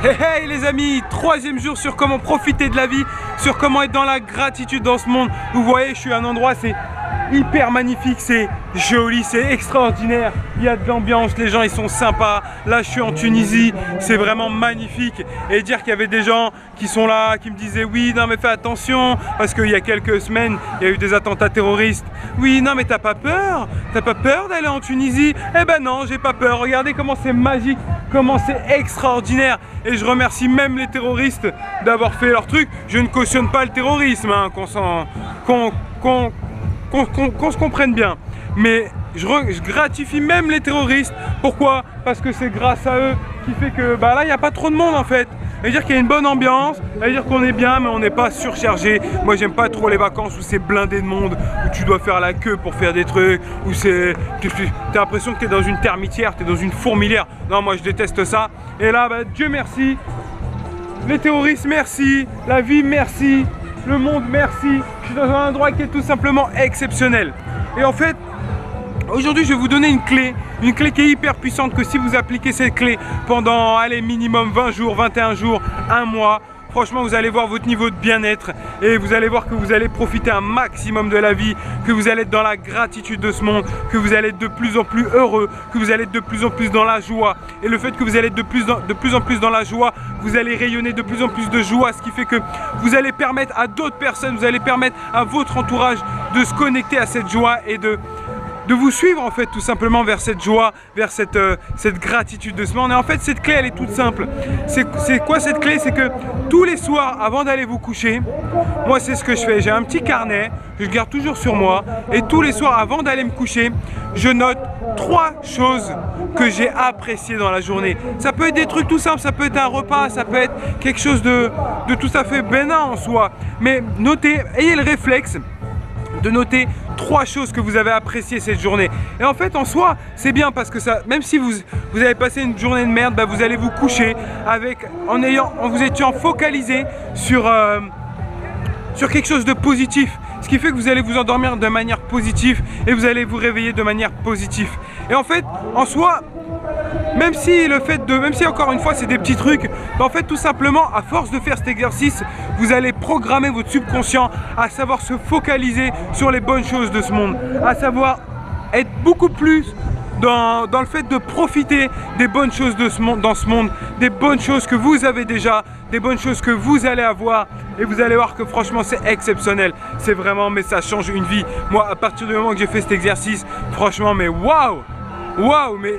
Hey hey les amis, troisième jour sur comment profiter de la vie, sur comment être dans la gratitude dans ce monde. Vous voyez, je suis à un endroit, c'est hyper magnifique, c'est joli, c'est extraordinaire. Il y a de l'ambiance, les gens ils sont sympas. Là je suis en Tunisie, c'est vraiment magnifique. Et dire qu'il y avait des gens qui sont là, qui me disaient oui non mais fais attention, parce qu'il y a quelques semaines il y a eu des attentats terroristes. Oui non mais t'as pas peur d'aller en Tunisie? Eh ben non, j'ai pas peur. Regardez comment c'est magique, comment c'est extraordinaire. Et je remercie même les terroristes d'avoir fait leur truc. Je ne cautionne pas le terrorisme, hein, qu'on se comprenne bien. Mais je gratifie même les terroristes. Pourquoi? Parce que c'est grâce à eux qui fait que bah là il n'y a pas trop de monde en fait. Ça veut dire qu'il y a une bonne ambiance, ça veut dire qu'on est bien mais on n'est pas surchargé. Moi j'aime pas trop les vacances où c'est blindé de monde, où tu dois faire la queue pour faire des trucs, où c'est... T'as l'impression que t'es dans une termitière, t'es dans une fourmilière. Non moi je déteste ça. Et là bah, Dieu merci, les terroristes merci, la vie merci, le monde merci. Je suis dans un endroit qui est tout simplement exceptionnel. Et en fait, aujourd'hui, je vais vous donner une clé qui est hyper puissante, que si vous appliquez cette clé pendant, allez, minimum 20 jours, 21 jours, un mois, franchement, vous allez voir votre niveau de bien-être et vous allez voir que vous allez profiter un maximum de la vie, que vous allez être dans la gratitude de ce monde, que vous allez être de plus en plus heureux, que vous allez être de plus en plus dans la joie. Et le fait que vous allez être de plus en plus dans la joie, vous allez rayonner de plus en plus de joie, ce qui fait que vous allez permettre à d'autres personnes, vous allez permettre à votre entourage de se connecter à cette joie et de vous suivre en fait tout simplement vers cette joie, vers cette gratitude de ce monde. Et en fait cette clé elle est toute simple. C'est quoi cette clé? C'est que tous les soirs avant d'aller vous coucher, moi c'est ce que je fais, j'ai un petit carnet, je le garde toujours sur moi et tous les soirs avant d'aller me coucher, je note 3 choses que j'ai appréciées dans la journée. Ça peut être des trucs tout simples, ça peut être un repas, ça peut être quelque chose de tout à fait bénin en soi. Mais notez, ayez le réflexe de noter 3 choses que vous avez appréciées cette journée. Et en fait en soi c'est bien parce que ça, même si vous avez passé une journée de merde, bah, vous allez vous coucher en vous étant focalisé sur quelque chose de positif. Ce qui fait que vous allez vous endormir de manière positive et vous allez vous réveiller de manière positive. Et en fait en soi, même si encore une fois c'est des petits trucs, bah en fait tout simplement à force de faire cet exercice, vous allez programmer votre subconscient à savoir se focaliser sur les bonnes choses de ce monde, à savoir être beaucoup plus dans le fait de profiter des bonnes choses de ce monde, dans ce monde, des bonnes choses que vous avez déjà, des bonnes choses que vous allez avoir. Et vous allez voir que franchement c'est exceptionnel. C'est vraiment, mais ça change une vie. Moi à partir du moment que j'ai fait cet exercice, franchement mais waouh, mais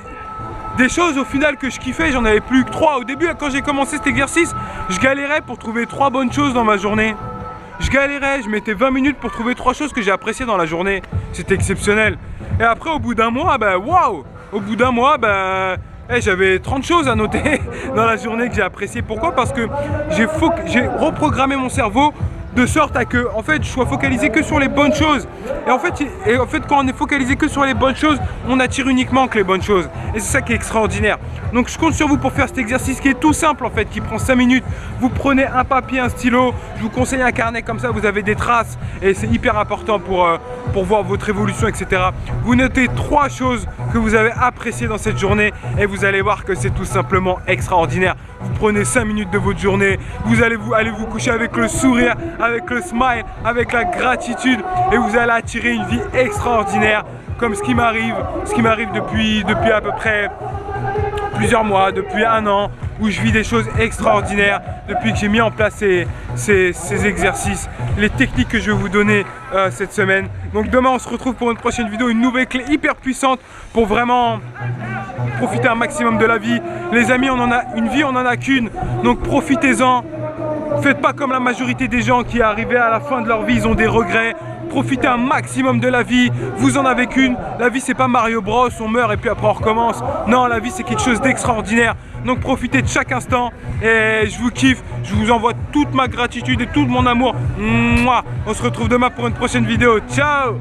des choses au final que je kiffais, j'en avais plus que 3. Au début quand j'ai commencé cet exercice, je galérais pour trouver 3 bonnes choses dans ma journée. Je galérais, je mettais 20 minutes pour trouver 3 choses que j'ai appréciées dans la journée. C'était exceptionnel. Et après au bout d'un mois, bah waouh, au bout d'un mois, bah j'avais 30 choses à noter dans la journée que j'ai appréciées. Pourquoi? Parce que j'ai reprogrammé mon cerveau de sorte à que en fait je sois focalisé que sur les bonnes choses. Et en fait quand on est focalisé que sur les bonnes choses, on attire uniquement que les bonnes choses. Et c'est ça qui est extraordinaire. Donc je compte sur vous pour faire cet exercice qui est tout simple en fait, qui prend 5 minutes. Vous prenez un papier, un stylo, je vous conseille un carnet, comme ça vous avez des traces et c'est hyper important pour voir votre évolution, etc. Vous notez 3 choses que vous avez appréciées dans cette journée et vous allez voir que c'est tout simplement extraordinaire. Vous prenez 5 minutes de votre journée, vous allez vous coucher avec le sourire, avec le smile, avec la gratitude et vous allez attirer une vie extraordinaire comme ce qui m'arrive depuis à peu près plusieurs mois, depuis 1 an où je vis des choses extraordinaires depuis que j'ai mis en place ces exercices, les techniques que je vais vous donner cette semaine. Donc demain on se retrouve pour une prochaine vidéo, une nouvelle clé hyper puissante pour vraiment profiter un maximum de la vie. Les amis, une vie on en a qu'une, donc profitez-en. Faites pas comme la majorité des gens qui arrivés à la fin de leur vie, ils ont des regrets. Profitez un maximum de la vie, vous en avez qu'une. La vie c'est pas Mario Bros, on meurt et puis après on recommence. Non, la vie c'est quelque chose d'extraordinaire. Donc profitez de chaque instant et je vous kiffe. Je vous envoie toute ma gratitude et tout mon amour. Mouah. On se retrouve demain pour une prochaine vidéo. Ciao!